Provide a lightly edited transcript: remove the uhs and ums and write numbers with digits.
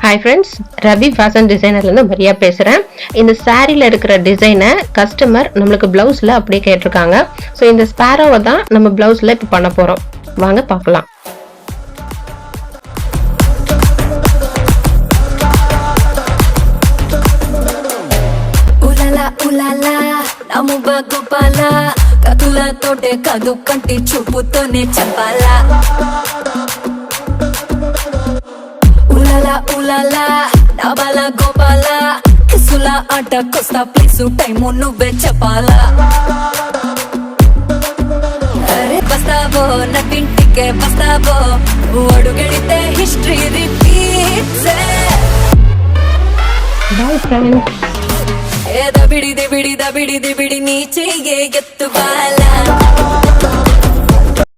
Hi friends, Ravi fashion டிசைனர்லேருந்து Maria பேசுகிறேன். இந்த சாரியில் இருக்கிற டிசைனை கஸ்டமர் நம்மளுக்கு ப்ளவுஸில் அப்படியே கேட்டிருக்காங்க. ஸோ இந்த ஸ்பேரோவை தான் நம்ம ப்ளவுஸில் இப்போ பண்ண போகிறோம். வாங்க பார்க்கலாம். కదులతోటే కదు కంటి చూపుతోనే చెప్పాలా ఉలలా ఉలలా డబల గోపాల కిసుల ఆట కొస్తా ప్లీసు టైము నువ్వే చెప్పాలా అరే బస్తావో నటింటికే బస్తావో అడుగెడితే history repeats bye friends. దబిడి Dibidi దబిడి Dibidi నీ చెయ్యే ఎత్తు బాల